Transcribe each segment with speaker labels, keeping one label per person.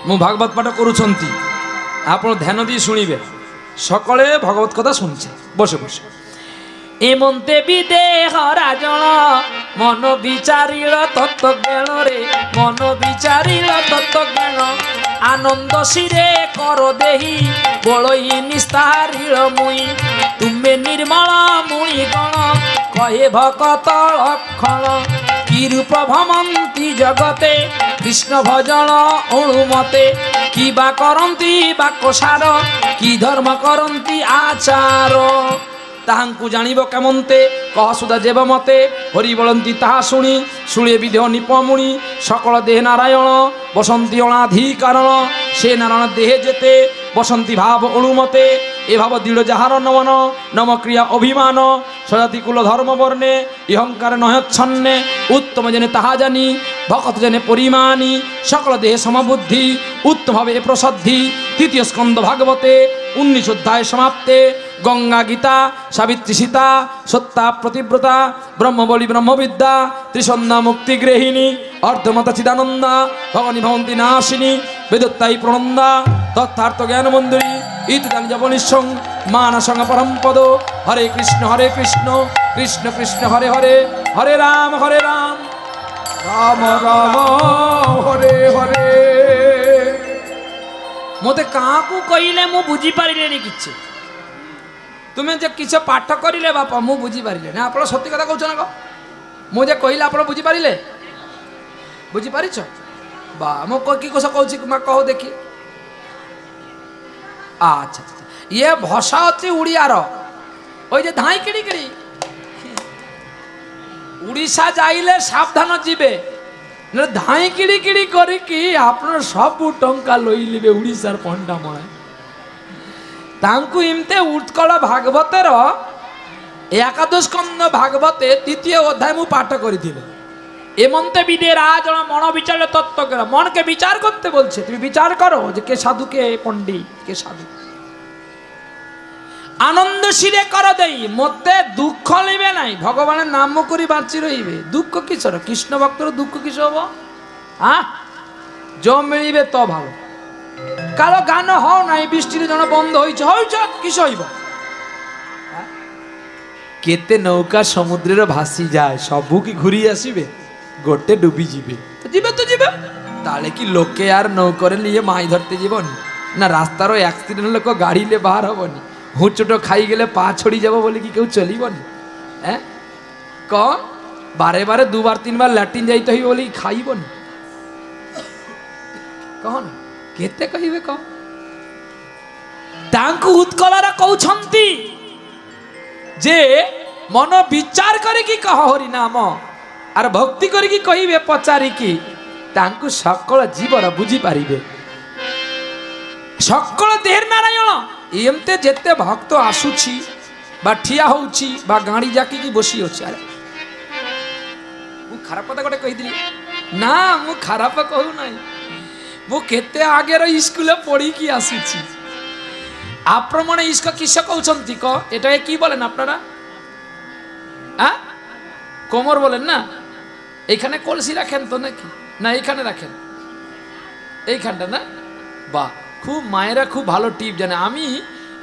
Speaker 1: मु भागवत पाठ करुछंती आपण ध्यान दी शुणिबे सकले भगवत कथा शुणुछे बसे बसे एमंते विदेह राजन मन विचारिल तत्वज्ञान रे मन विचारिल तत्वज्ञान आनंद शिरे कर देही बलई निस्तारिल मुई तुम्हें निर्मल मुई गण कहे भकत लक्षण कि रूप भ्रमंती जगते कृष्ण भजन अनुमते कि बा करंती बाकसार कि धर्म करंती आचार ताहांकु जानिब केमंते कह सुधा जेब मते हरि बोलंती ताहा शुणी शुणे विधेय निपमुनि सकल देह नारायण बसंती अनाधिकारण से नारायण देहे जेते बसंती भाव अनुमते ए भाव दृढ़ जहार नमन नम क्रिया अभिमान सजाति कुल धर्म वर्णे अहंकार नयच्छन्ने उत्तम जने ताहा जानी भक्त जने परिमानी सकल देह समबुद्धि उत्तम भावे प्रसद्धि तृतीय स्कंद भागवते 19 अध्याय समाप्ते गंगा गीता सावित्री सीता सत्ता प्रतिव्रता ब्रह्मबली ब्रह्मविद्या त्रिसंध्या मुक्ति गृहिणी अर्धमता चिदानंदा भगवनी भवंती नाशिनी वेदोत्तायी प्रणंदा तथार्थ ज्ञान मंदिरी इतदानी जपनिशं मानसंग परम पदो हरे कृष्ण कृष्ण कृष्ण हरे हरे हरे राम राम राम हरे हरे मते कहाँ को कहले मु बुझी पारिले किछि तुम्हें जे किछ पाठ करिले बापा मु बुझी पारिले ना आपण सत्य कथा कहउछ ना मु जे कहले आपण बुझी पारिले बुझी पारिछ बा मु की कोस कहउछ मा कहो देखी अच्छा ये भाषा अछि उड़ियार ओइ जे धाई किड़ी किड़ी उड़ीसा जाइले सावधान जीवे न धाई किड़ी किड़ी करिकी आपण सब टंका लई लिबे उड़ीसार पंडा मळे तांकु इमते उत्कल भागवतर एकादश स्कंद भागवते द्वितीय अध्याय मु पाठ करिथिले एमंते विदे राजन मन विचार तत्व कर मन के विचार करते बोलछे तुम विचार करो जे के साधु के पंडित के साधु आनंद शिरे कर देई मते दुख लेबे नाही भगवान नाम करी बाँची रहिबे दुख किसर कृष्ण भक्तर दुख किस हबो हां जो मिलिबे तो भाव कालो गान हो नाही बृष्टि जन बंद होइछ किस हइबो केते नौका समुद्रेर भासी जाए सबु की घुरी आसीबे गोटे डुबी जीवे तो जीवे ताले कि लोके यार नौकर लिए माई धरते जीवन ना रास्तार एक्सीडेंट लोक गाड़ी ले बाहर हबनी हुचुट खाई गले पा छोड़ी जाब बोले कि क्यों चलबनी है कौन बारे बारे 2 बार 3 बार लैट्रिन जाइते ही बोली खाइबनी कौन केते कहिबे कौन तांकु उत्कलरा कहउछंती जे मन विचार करे कि कह हरि नाम आर भक्ति करी कि कहिबे पचारी कि तांकु सकल जीवर बुझी पारिबे सकल देह नारायण एमते जेते भक्त आसुची बा ठिया होउची बा गाड़ी जाकी की बसी अछि अरे मु खराब पता गोटे कहि दिली ना मु खराब कहू नाही मु केते आगे रो स्कूल पढ़ी की आसुची आप्रमण इसका किस कहउछंती क एटा की बोलेन आपनारा आ कोमर बोलेन ना এইখানে কলসি রাখেন তো নাকি না এইখানে রাখেন এইখানটা না বাহ খুব মায়েরা খুব ভালো টিপ জানে আমি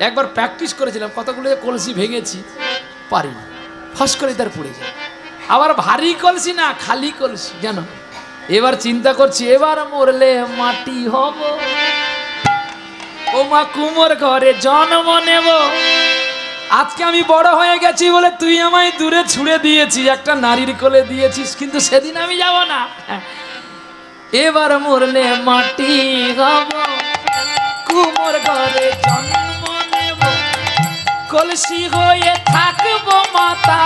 Speaker 1: একবার প্র্যাকটিস করেছিলাম কতগুলো কলসি ভেঙেছি পারি না ফস করে তার পড়ে যায় আবার ভারী কলসি না খালি কলসি জানো এবার চিন্তা করছি এবার মরলে মাটি হব ও মা কুমোর ঘরে জন্ম নেব আজকে আমি বড় হয়ে গেছি বলে তুই আমায় দূরে ছুড়ে দিয়েছিস একটা নারীর কোলে দিয়েছিস কিন্তু সেদিন আমি যাব না এবার মরলে মাটি হব কুমোর ঘরে জন্ম নেব কলসি হয়ে থাকব মাতা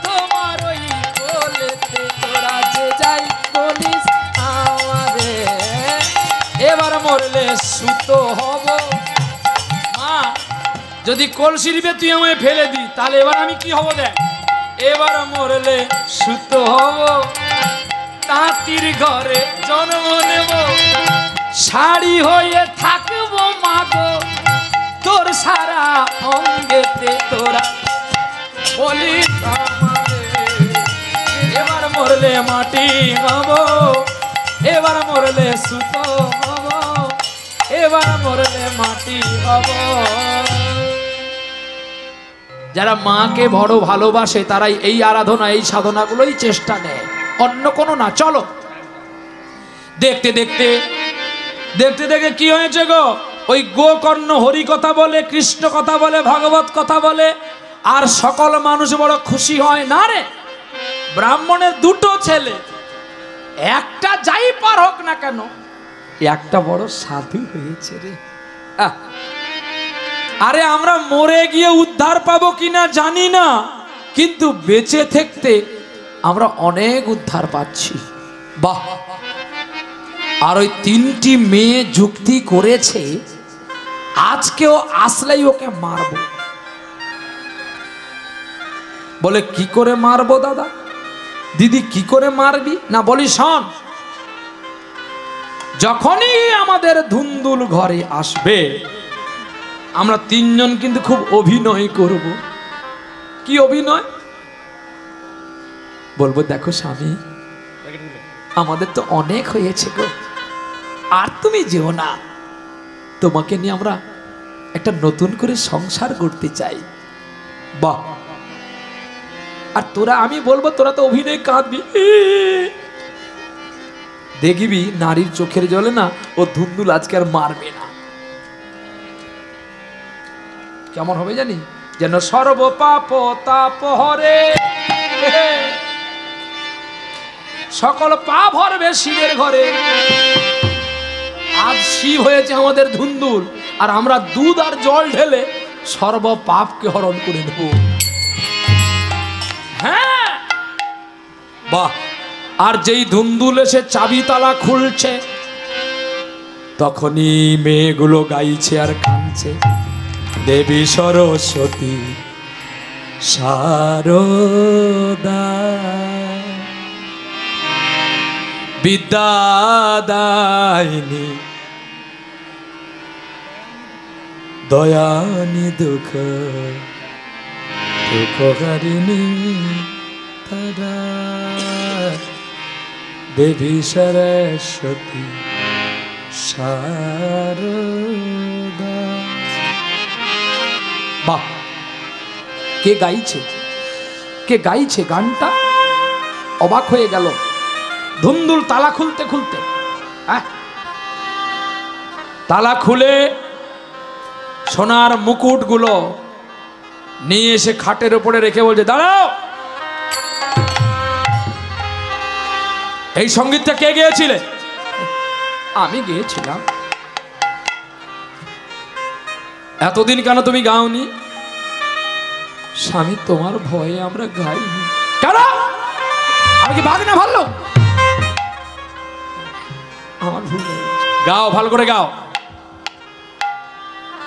Speaker 1: তোমার ওই কোলেতে তোরা যে যাই বলিস আমারে এবার মরলে সুতো হব মা যদি কলসি দিবে তুই আমায় ফেলে দি তাহলে এবার আমি কি হব দেখ এবার মরলে সুতো হব তাঁতির ঘরে জন্ম নেব শাড়ি হয়ে থাকব মাগো তোর সারা অঙ্গেতে তোরা বলিস আমারে এবার মরলে মাটি হব এবার মরলে সুতো হব এবার মরলে মাটি হব। যারা মাকে বড় ভালোবাসে তারাই এই আরাধনা এই সাধনাগুলোই চেষ্টা নেয়, অন্য কোনো না। চলো দেখতে দেখতে দেখতে দেখতে কি হয়েছে গো, ওই গোকর্ণ হরি কথা বলে, কৃষ্ণ কথা বলে, ভাগবত কথা বলে, আর সকল মানুষ বড় খুশি হয় না রে। ব্রাহ্মণের দুটো ছেলে, একটা যাই পার হোক না কেন, একটা বড় সাধু হয়েছে রে। আরে আমরা মরে গিয়ে উদ্ধার পাবো কিনা জানি না, কিন্তু বেঁচে থাকতে আমরা অনেক উদ্ধার পাচ্ছি। বাহ! আর ওই তিনটি মেয়ে যুক্তি করেছে, আজকেও আসলেই ওকে মারবো। বলে কি করে মারবো দাদা? দিদি কি করে মারবি? না বলি শোন, যখনই আমাদের ধুন্দুল ঘরে আসবে আমরা তিনজন কিন্তু খুব অভিনয় করব। কি অভিনয়? বলবো দেখো স্বামী, আমাদের তো অনেক হয়েছে গো, আর তুমি যেও না, তোমাকে নিয়ে আমরা একটা নতুন করে সংসার করতে চাই। বাহ! আর তোরা, আমি বলবো তোরা তো অভিনয় কাঁদবি, দেখবি নারীর চোখের জলে না ও ধুন্দুল আজকে আর মারবে না। কেমন হবে জানি, যেন সর্ব পাপ তাপ হরে, সকল পাপ হরবে শিবের ঘরে। আজ শিব হয়েছে আমাদের ধুন্দুল, আর আমরা দুধ আর জল ঢেলে সর্ব পাপকে হরণ করে দেব। হ্যাঁ, বাহ! আর যেই ধুন্দুল এসে চাবি তালা খুলছে, তখনই মেয়েগুলো গাইছে আর কাঁদছে, দেবী সরস্বতী শারদা বিদ্যাদায়িনী দয়ানি দুঃখ দুঃখহারিণী তারা দেবী সরস্বতী শারদা। বাহ! কে গাইছে, কে গাইছে গানটা? অবাক হয়ে গেল ধুন্দুল তালা খুলতে খুলতে। তালা খুলে সোনার মুকুট গুলো নিয়ে এসে খাটের উপরে রেখে বলছে, দাঁড়াও, এই সঙ্গীতটা কে গেয়েছিলে? আমি গেয়েছিলাম। এতদিন কেন তুমি গাওনি? স্বামী, তোমার ভয়ে আমরা গাইনি। কেন? আমি কি বাঘ না ভাল্লুক? আমার ভুল হয়ে গেছে। গাও, ভালো করে গাও।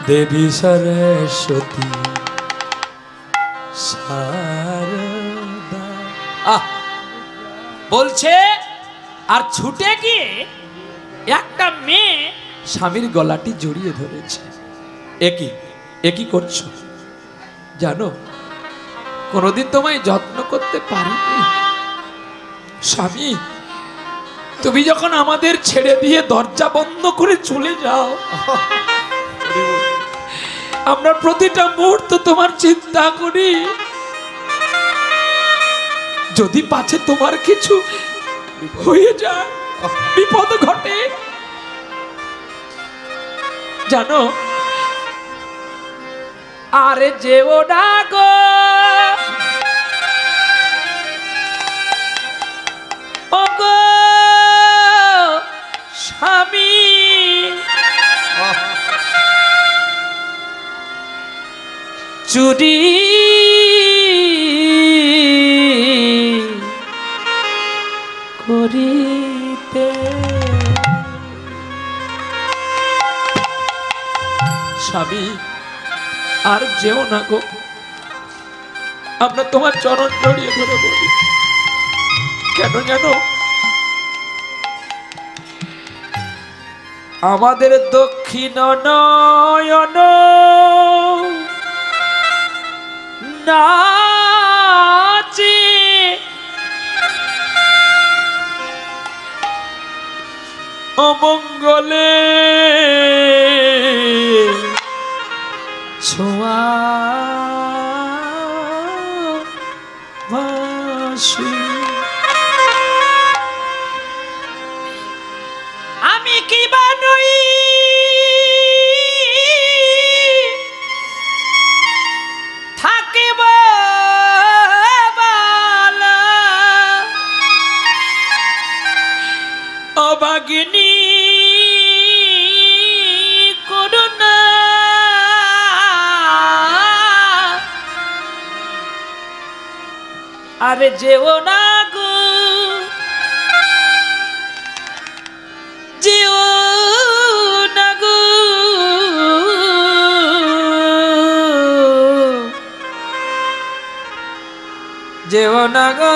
Speaker 1: দেবী সরস্বতী শারদা। বলছে, আর ছুটে গিয়ে একটা মেয়ে স্বামীর গলাটি জড়িয়ে ধরেছে। একই করছো জানো, কোনদিন তোমায় যত্ন করতে পারিনি। স্বামী, তুমি যখন আমাদের ছেড়ে দিয়ে দরজা বন্ধ করে চলে যাও, আমরা প্রতিটা মুহূর্ত তোমার চিন্তা করি, যদি পাছে তোমার কিছু হয়ে যায়, বিপদ ঘটে। জানো, আরে যেও না গো ওগো স্বামী, চুরি করিতে। স্বামী, আর যেও না গো, আমরা তোমার চরণ জড়িয়ে ধরে বলি। কেন জানো, আমাদের দক্ষিণ নয়ন নাচে অমঙ্গলে ছোঁয়া ভাসে। আমি কি বানই থাকিব বালা অভাগিনী করুণা আরে যেও না গো যেও না গো যেও না গো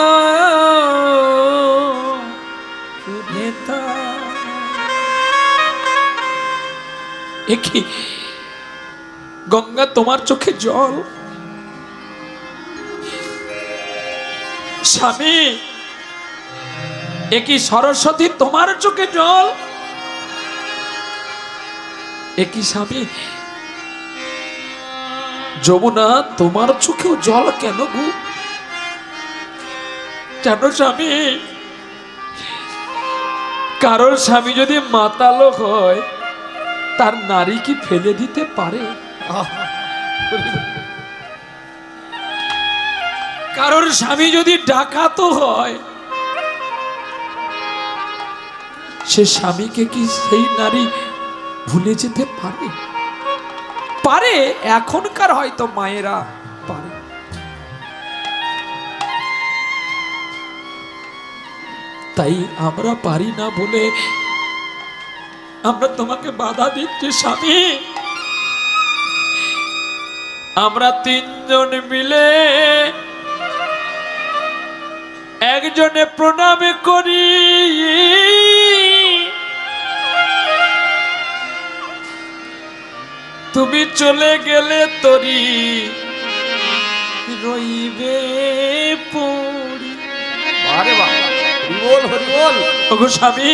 Speaker 1: একি গঙ্গা তোমার চোখে জল, স্বামী একই সরস্বতী তোমার চোখে জল, একই স্বামী যমুনা তোমার চোখেও জল কেন গো? জানো স্বামী, কারোর স্বামী যদি মাতালো হয় তার নারী কি ফেলে দিতে পারে? কারোর স্বামী যদি ডাকাতো হয় সে স্বামীকে কি সেই নারী ভুলে যেতে পারে? পারে, এখনকার হয়তো মায়েরা পারে। তাই আমরা পারি না বলে আমরা তোমাকে বাধা দিচ্ছি স্বামী। আমরা তিনজন মিলে একজনে প্রণাম করি, তুমি চলে গেলে তরি রইবে পড়ি। আরে বাবা, হরিবোল হরিবোল। ওগো স্বামী,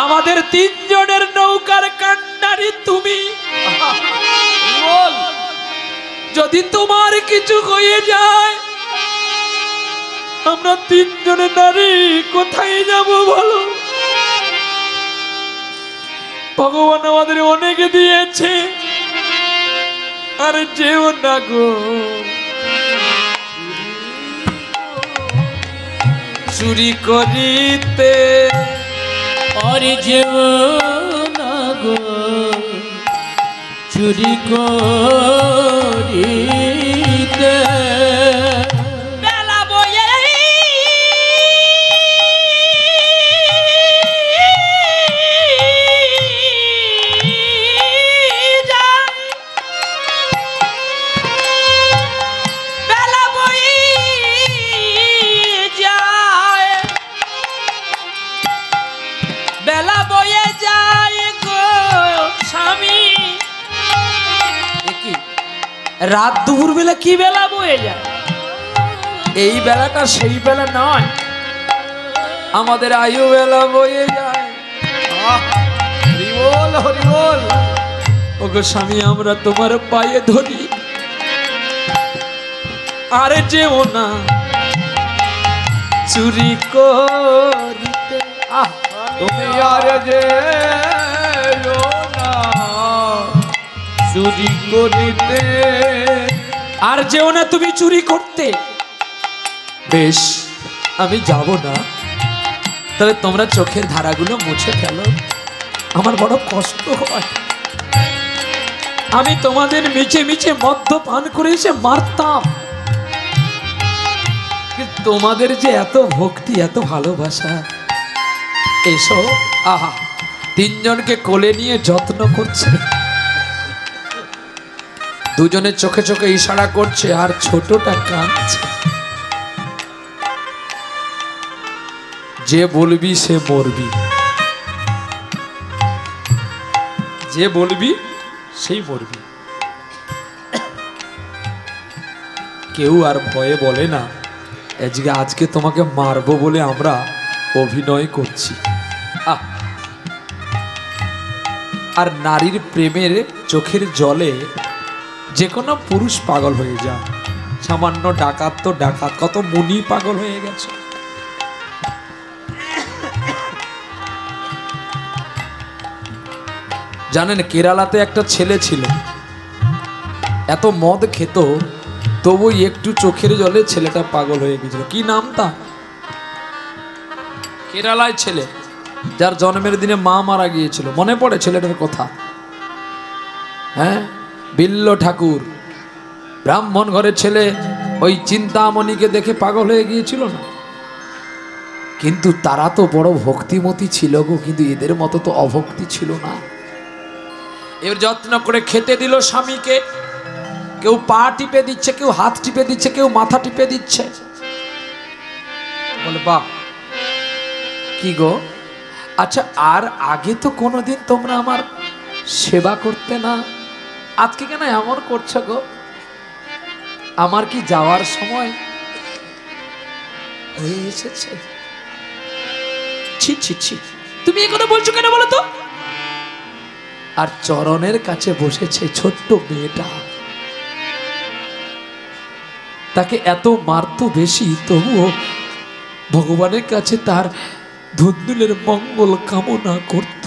Speaker 1: আমাদের তিনজনের নৌকার কান্ডারি তুমি। যদি তোমার কিছু হয়ে যায় আমরা তিনজনের নারী কোথায় যাব বলো? ভগবান আমাদের অনেক দিয়েছে, আর যেও না গো চুরি করিতে, আর যেও না গো চুরি করিতে। বেলা বয়ে যায়, বেলা বয়ে যায়, বেলা বয়ে যায় গো স্বামী। রাত দুপুর বেলা কি বেলা বয়ে যায়? এই বেলাটা সেই বেলা নয়, আমাদের আয়ু বেলা বয়ে যায়। হরিবোল হরিবোল। ওগো স্বামী, আমরা তোমার পায়ে ধরি, আরে যেও না চুরি করিতে। তুমি আর যেও না চুরি করিতে, আর যেও না তুমি চুরি করতে। বেশ, আমি যাব না, তবে তোমরা চোখের ধারাগুলো মুছে ফেলো, আমার বড় কষ্ট হয়। আমি তোমাদের মিছে মিছে মদ্যপান করে এসে মারতাম, কিন্তু তোমাদের যে এত ভক্তি, এত ভালোবাসা। এসো, আহা, তিনজনকে কোলে নিয়ে যত্ন করছে, দুজনে চোখে চোখে ইশারা করছে, আর ছোটটা কাঁদছে। যে বলবি সে মরবি, যে বলবি সেই মরবি। কেউ আর ভয়ে বলে না আজকে তোমাকে মারবো বলে আমরা অভিনয় করছি। আর নারীর প্রেমের চোখের জলে যে কোনো পুরুষ পাগল হয়ে যায়। সামান্য ডাকাত তো ডাকাত, কত মুনি পাগল হয়ে গেছে। জানেন কেরালাতে একটা ছেলে ছিল, এত মদ খেত তবু একটু চোখের জলে ছেলেটা পাগল হয়ে গেছিল। কি নাম তা? কেরালায় ছেলে, যার জন্মের দিনে মা মারা গিয়েছিল। মনে পড়ে ছেলেটার কথা? হ্যাঁ, বিল্ল ঠাকুর, ব্রাহ্মণ ঘরের ছেলে, ওই চিন্তামণিকে দেখে পাগল হয়ে গিয়েছিল না? কিন্তু তারা তো বড় ভক্তিমতী ছিল গো, কিন্তু এদের মতো তো অভক্তি ছিল না। এর যত্ন করে খেতে দিল স্বামীকে, কেউ পা টিপে দিচ্ছে, কেউ হাত টিপে দিচ্ছে, কেউ মাথা টিপে দিচ্ছে। বলে বাহ, কি গো, আচ্ছা আর আগে তো কোনোদিন তোমরা আমার সেবা করতে না, আজকে কেন এমন করছো গো? আমার কি যাওয়ার সময় হয়ে এসেছে? ছি ছি ছি, তুমি এ কথা বলছো কেন বলো তো? আর চরণের কাছে বসেছে ছোট্ট মেয়েটা, তাকে এত মারতো বেশি, তবুও ভগবানের কাছে তার ধুন্দুলের মঙ্গল কামনা করত।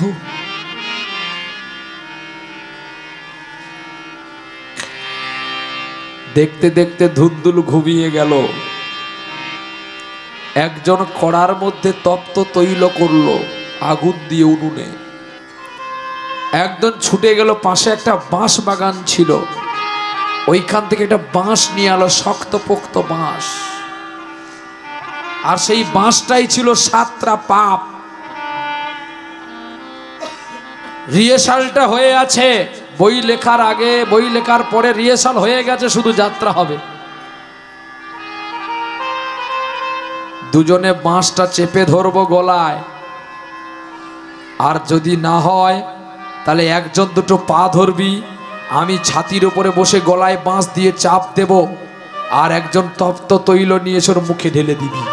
Speaker 1: দেখতে দেখতে ধুন্দুল ঘুমিয়ে গেল। একজন কড়ার মধ্যে তপ্ত তৈল করলো আগুন দিয়ে উনুনে। একজন ছুটে গেল, পাশে একটা বাঁশ বাগান ছিল, ওইখান থেকে একটা বাঁশ নিয়ে এলো, শক্তপোক্ত বাঁশ। আর সেই বাঁশটাই ছিল 7টা পাপ। রিহার্সালটা হয়ে আছে, বই লেখার আগে, বই লেখার পরে রিহার্সাল হয়ে গেছে, শুধু যাত্রা হবে। দুজনে বাঁশটা চেপে ধরবো গলায়, আর যদি না হয় তাহলে একজন দুটো পা ধরবি, আমি ছাতির উপরে বসে গলায় বাঁশ দিয়ে চাপ দেব, আর একজন তপ্ত তৈল নিয়ে ওর মুখে ঢেলে দিবি।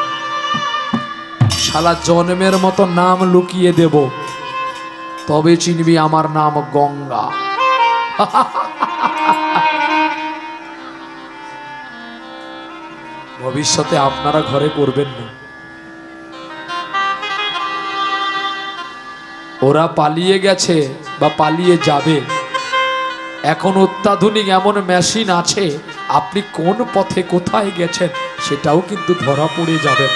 Speaker 1: শালা জন্মের মতো নাম লুকিয়ে দেব, তবে চিনবি আমার নাম গঙ্গা। ভবিষ্যতে আপনারা ঘরে করবেন না। ওরা পালিয়ে গেছে বা পালিয়ে যাবে, এখন অত্যাধুনিক এমন মেশিন আছে, আপনি কোন পথে কোথায় গেছেন সেটাও কিন্তু ধরা পড়ে যাবেন।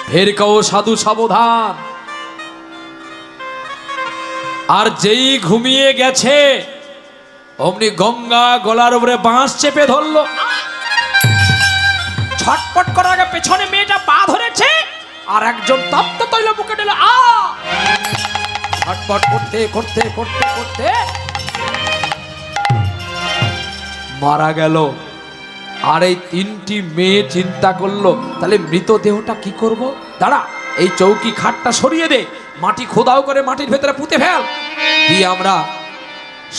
Speaker 1: ফের কাও সাধু সাবধান। আর যেই ঘুমিয়ে গেছে অমনি গঙ্গা গলার উপরে বাঁশ চেপে ধরলো। ছটপট করার আগে পেছনে মেয়েটা পা ধরেছে, আর একজন তপ্ত তৈল মুখে দিল। ছটপট করতে করতে করতে করতে মারা গেল। আর এই 3টি মেয়ে চিন্তা করলো, তাহলে মৃতদেহটা কি করব? দাঁড়া, এই চৌকি খাটটা সরিয়ে দে, মাটি খোদাও করে মাটির ভেতরে পুঁতে ফেল, দিয়ে আমরা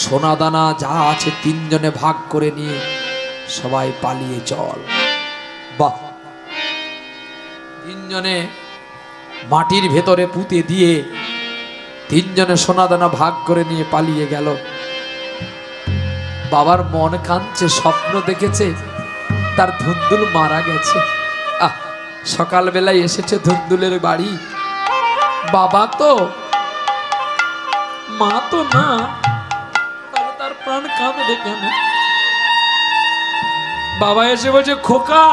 Speaker 1: সোনা দানা যা আছে 3 জনে ভাগ করে নিয়ে সবাই পালিয়ে চল। বাহ, 3 জনে মাটির ভেতরে পুঁতে দিয়ে 3 জনে সোনা দানা ভাগ করে নিয়ে পালিয়ে গেল। বাবার মন কাঁদছে, স্বপ্ন দেখেছে তার ধুন্দুল মারা গেছে। সকালবেলায় এসেছে ধুন্দুলের বাড়ি, বাবা তো, মা তো না, তার প্রাণ কাঁদবে কেন? বাবা এসে বলছে, খোকা,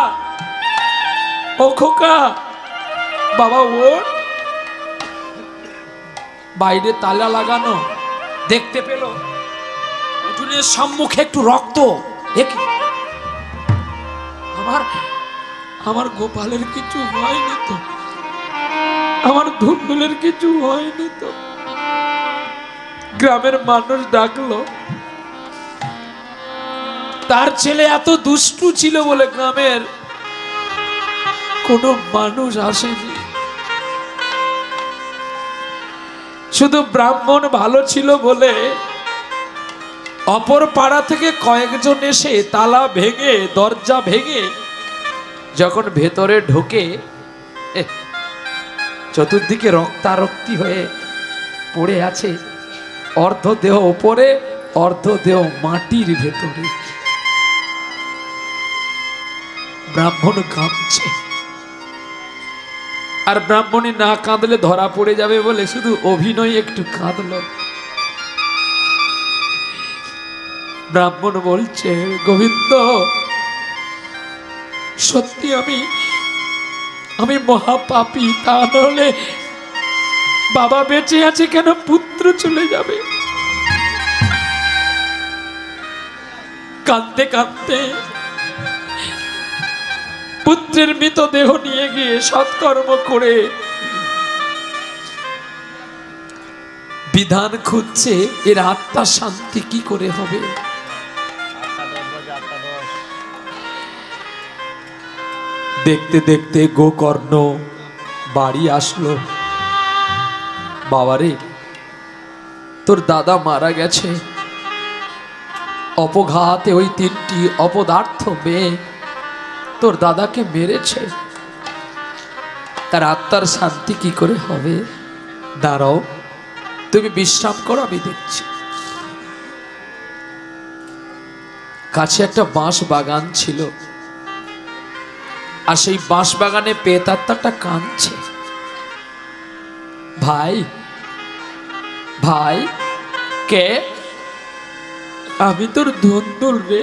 Speaker 1: ও খোকা, বাবা ওঠ। বাইরে তালা লাগানো, দেখতে পেল উঠোনের সম্মুখে একটু রক্ত। আমার গোপালের কিছু হয়নি তো, আমার ধুন্দুলের কিছু হয়নি তো। গ্রামের মানুষ ডাকলো, তার ছেলে এত দুষ্টু ছিল বলে গ্রামের কোনো মানুষ আসেনি, শুধু ব্রাহ্মণ ভালো ছিল বলে অপর পাড়া থেকে কয়েকজন এসে তালা ভেঙে, দরজা ভেঙে যখন ভেতরে ঢোকে, চতুর্দিকে রক্তারক্তি হয়ে পড়ে আছে, অর্ধ দেহ ওপরে, অর্ধ দেহ মাটির ভেতরে। ব্রাহ্মণ কাঁদছে, আর ব্রাহ্মণী না কাঁদলে ধরা পড়ে যাবে বলে শুধু অভিনয় একটু কাঁদল। ব্রাহ্মণ বলছে, গোবিন্দ সত্যি আমি মহাপাপী, তা নাহলে বাবা বেঁচে আছে কেন, পুত্র চলে যাবে। কাঁদতে কাঁদতে পুত্রের মৃতদেহ নিয়ে গিয়ে সৎকর্ম করে বিধান খুঁজছে এর আত্মা শান্তি কি করে হবে। দেখতে দেখতে গোকর্ণ বাড়ি আসলো। বাবারে, তোর দাদা মারা গেছে, অপঘাতে ওই 3টি অপদার্থ মেয়ে তোর দাদাকে মেরেছে, তার আত্মার শান্তি কি করে হবে। দাঁড়াও, তুমি বিশ্রাম করো, আমি দেখছি। কাছে একটা বাঁশ বাগান ছিল, আর সেই বাঁশ বাগানে পেতাত্তাটা কাঁদছে। ভাই ভাই, কে? আমি তোর ধুন্দুল রে,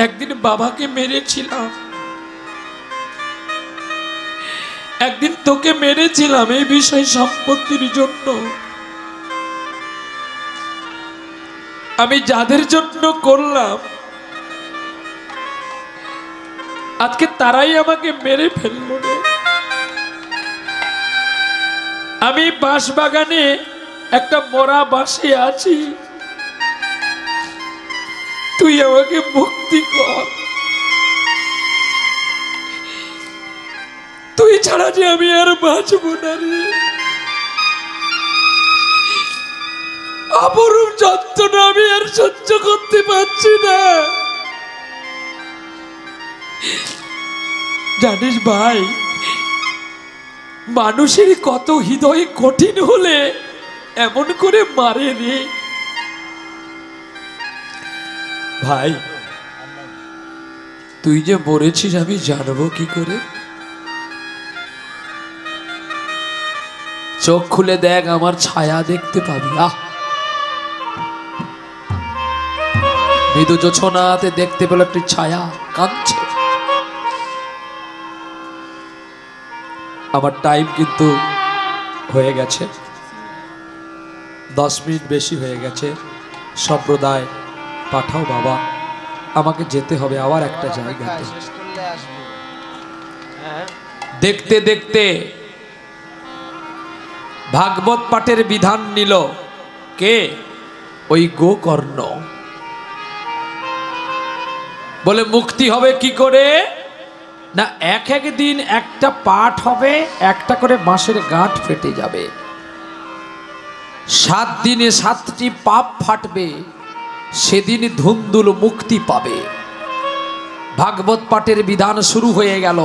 Speaker 1: একদিন বাবাকে মেরেছিলাম, একদিন তোকে মেরেছিলাম এই বিষয় সম্পত্তির জন্য। আমি যাদের জন্য করলাম আজকে তারাই আমাকে মেরে ফেললো রে। আমি বাঁশ বাগানে একটা মরা বাঁশে আছি, তুই আমাকে মুক্তি কর, তুই ছাড়া যে আমি আর বাঁচব না রে। অপরূপ যন্ত্রণা আমি আর সহ্য করতে পারছি না। জানিস ভাই, মানুষের কত হৃদয় কঠিন হলে এমন করে মারে রে। ভাই, তুই যে মরেছিস আমি জানবো কি করে? চোখ খুলে দেখ, আমার ছায়া দেখতে পাবি। মৃদু জোছনাতে দেখতে পেল একটি ছায়া কাঁদছে। আমার টাইম কিন্তু হয়ে গেছে, 10 মিনিট বেশি হয়ে গেছে। সম্প্রদায় পাঠাও বাবা, আমাকে যেতে হবে আবার একটা জায়গাতে। দেখতে দেখতে ভাগবত পাঠের বিধান নিল কে? ওই গোকর্ণ। বলে মুক্তি হবে কি করে? না, এক এক দিন একটা পাঠ হবে, একটা করে বাঁশের গাঁট ফেটে যাবে। 7 দিনে 7টি পাপ ফাটবে, সেদিন ধুন্দুল মুক্তি পাবে। ভাগবত পাঠের বিধান শুরু হয়ে গেল।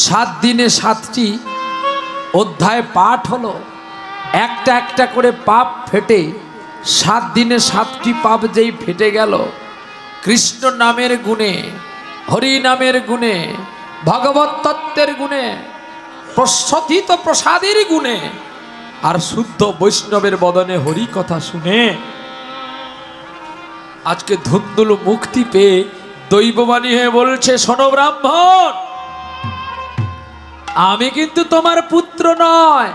Speaker 1: 7 দিনে 7টি অধ্যায় পাঠ হলো, একটা একটা করে পাপ ফেটে 7 দিনে 7টি পাপ যেই ফেটে গেল, কৃষ্ণ নামের গুণে, হরি নামের গুণে, ভগবত তত্ত্বের গুণে, প্রসাদিত প্রসাদের গুণে, আর শুদ্ধ বৈষ্ণবের বদনে হরি কথা শুনে আজকে ধুন্দুল মুক্তি পেয়ে দৈববাণী হয়ে বলছে, শোনো ব্রাহ্মণ, আমি কিন্তু তোমার পুত্র নয়,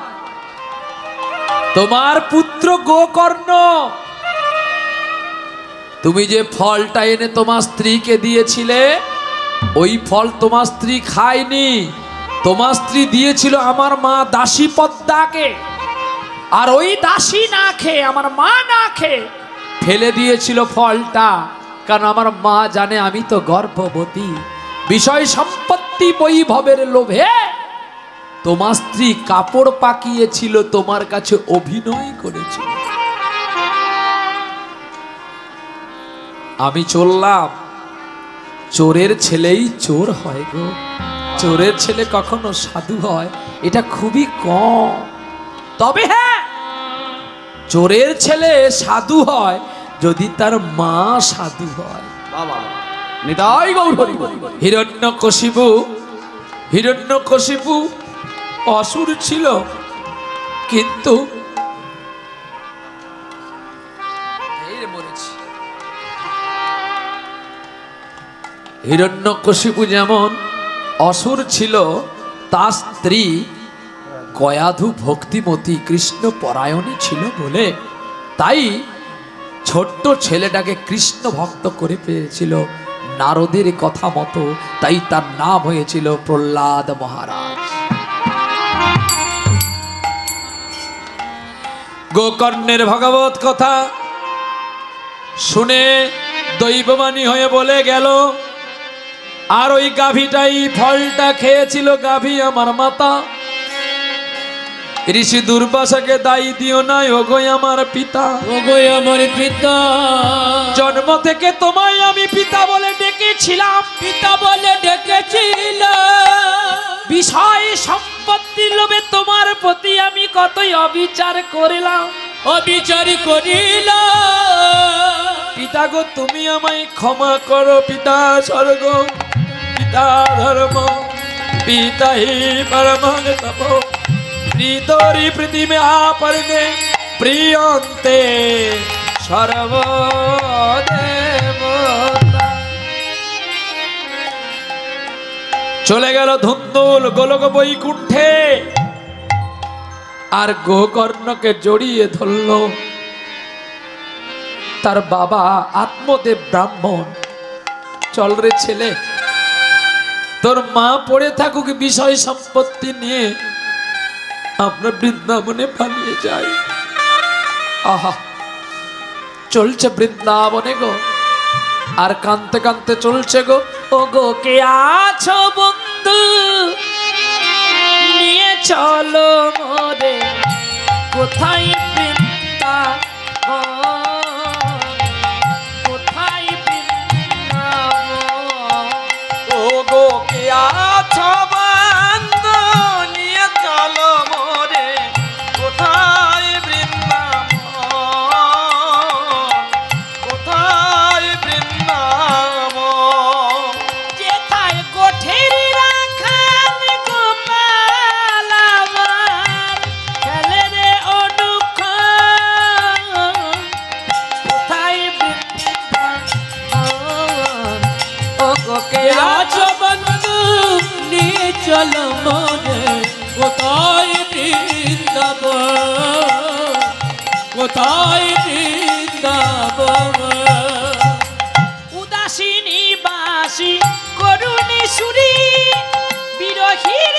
Speaker 1: তোমার পুত্র গোকর্ণ। তুমি যে ফলটা এনে তোমার স্ত্রীকে দিয়েছিলে, ওই ফল তোমার স্ত্রী খায়নি, তোমার স্ত্রী দিয়েছিল আমার মা দাসী পদ্মাকে, আর ওই দাসী না খেয়ে, আমার মা না খেয়ে ফেলে দিয়েছিল ফলটা, কারণ আমার মা জানে আমি তো গর্ভবতী। বিষয় সম্পত্তি বৈভবের লোভে তোমার স্ত্রী কাপড় পাকিয়েছিল, তোমার কাছে অভিনয় করেছিল। আমি চললাম, চোরের ছেলেই চোর হয় গো। চোরের ছেলে কখনো সাধু হয় এটা খুবই কম। তবে হ্যাঁ, চোরের ছেলে সাধু হয় যদি তার মা সাধু হয়। হিরণ্যকশিপু অসুর ছিল, কিন্তু হিরণ্যকশিপু যেমন অসুর ছিল, তার স্ত্রী কয়াধু ভক্তিমতী কৃষ্ণ পরায়ণী ছিল বলে তাই ছোট্ট ছেলেটাকে কৃষ্ণ ভক্ত করে পেয়েছিল নারদের কথা মতো, তাই তার নাম হয়েছিল প্রহ্লাদ মহারাজ। গোকর্ণের ভগবত কথা শুনে দৈববাণী হয়ে বলে গেল, আর ওই গাভীটাই ফলটা খেয়েছিল। গাভী আমার মাতা, ঋষি দুর্বাসাকে দায়ী দিও না, ওগো আমার পিতা,
Speaker 2: ওগো আমার পিতা।
Speaker 1: জন্ম থেকে তোমায় আমি পিতা বলে ডেকেছিলাম,
Speaker 2: পিতা বলে ডেকেছিলাম।
Speaker 1: বিষয় সম্পত্তির লোভে তোমার প্রতি আমি কতই অবিচার করিলাম,
Speaker 2: অবিচার করিলাম।
Speaker 1: পিতা গো তুমি আমায় ক্ষমা করো। পিতা স্বর্গ, পিতা ধর্ম, পিতা হি পরম তপ, প্रीतोरी प्रीति में आपने प्रियंते सर्वदेवता। चले गেল ধুন্দুল গোলক বৈকুণ্ঠে, আর গোকর্ণকে জড়িয়ে ধরল তার বাবা আত্মদেব ব্রাহ্মণ। চল রে ছেলে, তোর মা পড়ে থাকুক বিষয় সম্পত্তি নিয়ে, আমরা বৃন্দাবনে পালিয়ে যাই। আহা, চলছে বৃন্দাবনে গো, আর কানতে কানতে চলছে গো। ও গো কে আছো বন্ধু, নিয়ে চলো মোরে কোথায় কোথায় বৃন্দাবন। ও গো কে আছো বন্ধু, নিয়ে চলো মোরে কোথায় বৃন্দাবন, কোথায় বৃন্দাবন। যেথায় কোঠের রাখাল গোপাল আমার খেলে রে অনুখ, কোথায় বৃন্দাবন। ও গো কে
Speaker 2: আছো বন্ধু, নিয়ে চলো মোরে কোথায় বৃন্দাবন, কোথায় বৃন্দাবন।
Speaker 1: উদাসিনী বাসী করুণী সুরী বিরহীর